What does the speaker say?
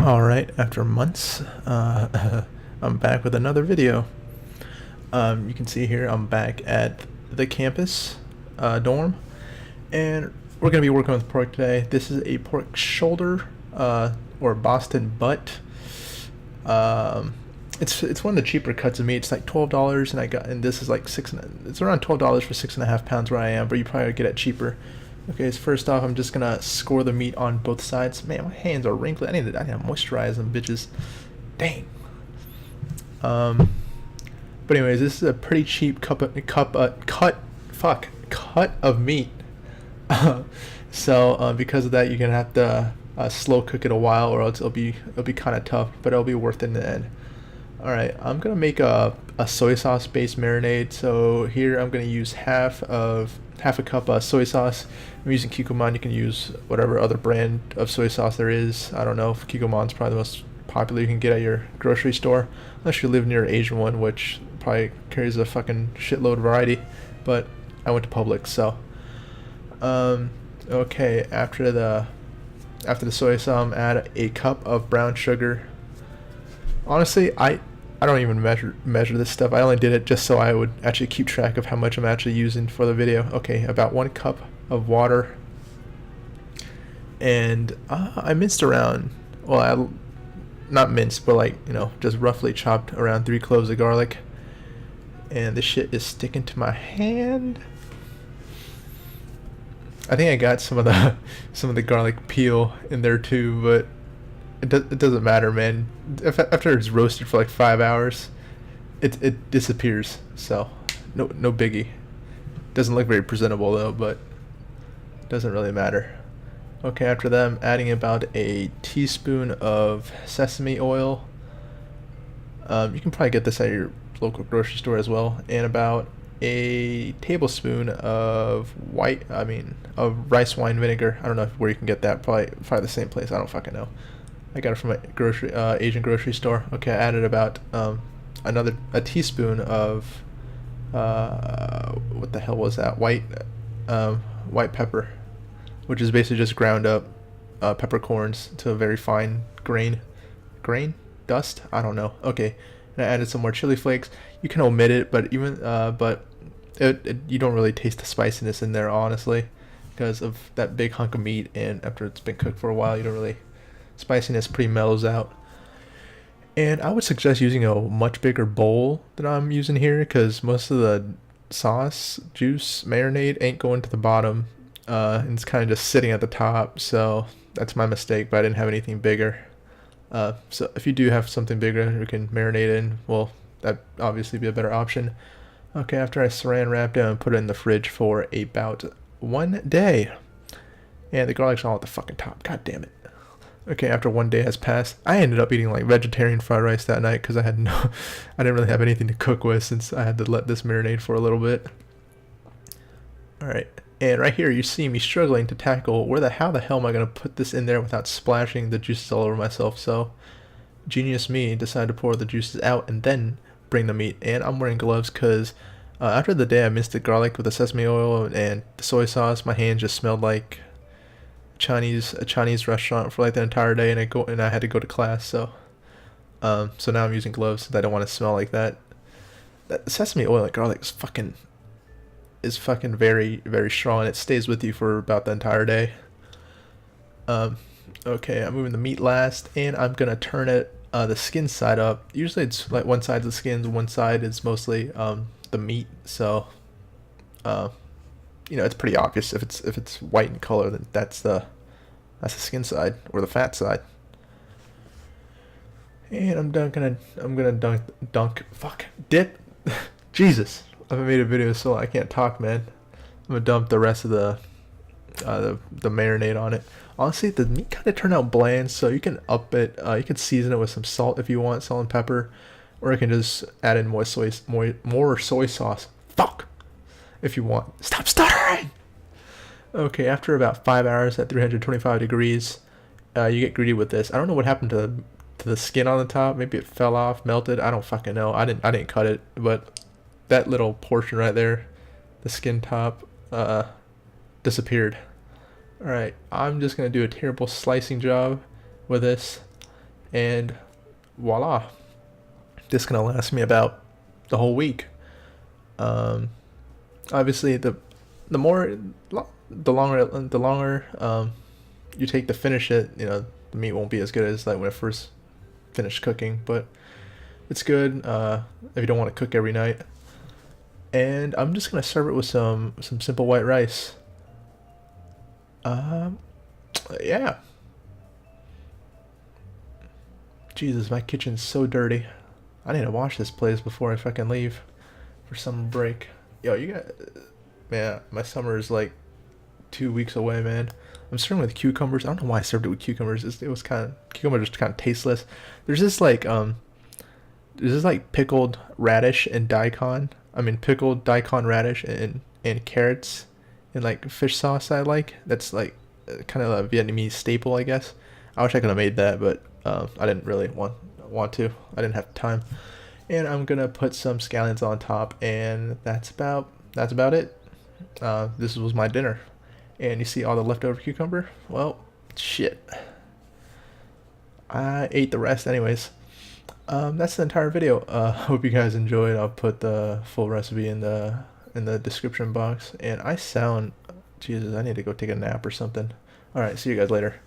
Alright, after months, I'm back with another video. You can see here I'm back at the campus dorm, and we're going to be working with pork today. This is a pork shoulder, or Boston butt. It's one of the cheaper cuts of meat. It's like $12, and this is like it's around $12 for 6.5 pounds where I am, but you probably get it cheaper. Okay, so first off, I'm just gonna score the meat on both sides. Man, my hands are wrinkly. I need to moisturize them, bitches. Dang. But anyways, this is a pretty cheap cut of meat. So because of that, you're gonna have to slow cook it a while, or else it'll be kind of tough, but it'll be worth it in the end. All right, I'm gonna make a soy sauce based marinade. So here I'm gonna use half a cup of soy sauce. I'm using Kikkoman. You can use whatever other brand of soy sauce there is. I don't know if Kikkoman's probably the most popular you can get at your grocery store, unless you live near an Asian one, which probably carries a fucking shitload variety. But I went to Publix, so okay. After the soy sauce, add a cup of brown sugar. Honestly, I don't even measure this stuff. I only did it just so I would actually keep track of how much I'm actually using for the video. Okay, about 1 cup of water. And I minced around, well, not minced, but like, just roughly chopped around 3 cloves of garlic. And this shit is sticking to my hand. I think I got some of the garlic peel in there too, but it doesn't matter, man. After it's roasted for like 5 hours, it disappears. So no biggie. Doesn't look very presentable though, but doesn't really matter. Okay, after that, I'm adding about a teaspoon of sesame oil. You can probably get this at your local grocery store as well, and about a tablespoon of rice wine vinegar. I don't know where you can get that. Probably the same place. I don't fucking know. I got it from a Asian grocery store. Okay, I added about a teaspoon of what the hell was that? White pepper, which is basically just ground up peppercorns to a very fine grain dust. I don't know. Okay, and I added some more chili flakes. You can omit it, but you don't really taste the spiciness in there, honestly, because of that big hunk of meat, and after it's been cooked for a while, you don't really. Spiciness pretty mellows out. And I would suggest using a much bigger bowl than I'm using here, because most of the sauce, juice, marinade ain't going to the bottom, and it's kind of just sitting at the top. So that's my mistake, but I didn't have anything bigger. So if you do have something bigger you can marinate in, well, that'd obviously be a better option. Okay, after I saran wrapped it and put it in the fridge for about 1 day. And the garlic's all at the fucking top. God damn it. Okay, after 1 day has passed, I ended up eating like vegetarian fried rice that night because I didn't really have anything to cook with since I had to let this marinate for a little bit. Alright, and right here you see me struggling to tackle how the hell am I going to put this in there without splashing the juices all over myself. So, genius me decided to pour the juices out and then bring the meat. And I'm wearing gloves because after the day I mixed the garlic with the sesame oil and the soy sauce, my hands just smelled like a Chinese restaurant for like the entire day, and I had to go to class, so now I'm using gloves because I don't want to smell like that. That sesame oil and garlic is fucking very, very strong, and it stays with you for about the entire day. Okay, I'm moving the meat last, and I'm gonna turn it the skin side up. Usually it's like one side's the skin, one side is mostly the meat, so it's pretty obvious if it's white in color, then that's the skin side or the fat side. And I'm gonna dip. Jesus, I haven't made a video, so I can't talk, man. I'm gonna dump the rest of the marinade on it. Honestly, the meat kind of turned out bland, so you can up it. You can season it with some salt if you want, salt and pepper, or you can just add in more soy sauce. Fuck. If you want. Stop stuttering! Okay, after about 5 hours at 325 degrees, you get greedy with this. I don't know what happened to the skin on the top. Maybe it fell off, melted. I don't fucking know. I didn't cut it, but that little portion right there, the skin top, disappeared. Alright, I'm just going to do a terrible slicing job with this. and voila, this gonna last me about the whole week. Um, Obviously, the more the longer you take to finish it, the meat won't be as good as like when it first finished cooking, but it's good if you don't want to cook every night. And I'm just gonna serve it with some simple white rice. Um, yeah. Jesus, my kitchen's so dirty. I need to wash this place before I fucking leave for summer break. Yo, you got, man, my summer is like 2 weeks away, man. I'm serving with cucumbers. I don't know why I served it with cucumbers. It was kind of cucumbers just kind of tasteless. There's this like pickled radish and daikon. I mean pickled daikon radish and carrots and like fish sauce I like. That's like kind of a Vietnamese staple, I guess. I wish I could have made that, but I didn't really want to. I didn't have time. And I'm gonna put some scallions on top, and that's about it. This was my dinner, and you see all the leftover cucumber. Well, shit, I ate the rest anyways. That's the entire video. Hope you guys enjoyed. I'll put the full recipe in the description box. And I sound, Jesus, I need to go take a nap or something. All right, see you guys later.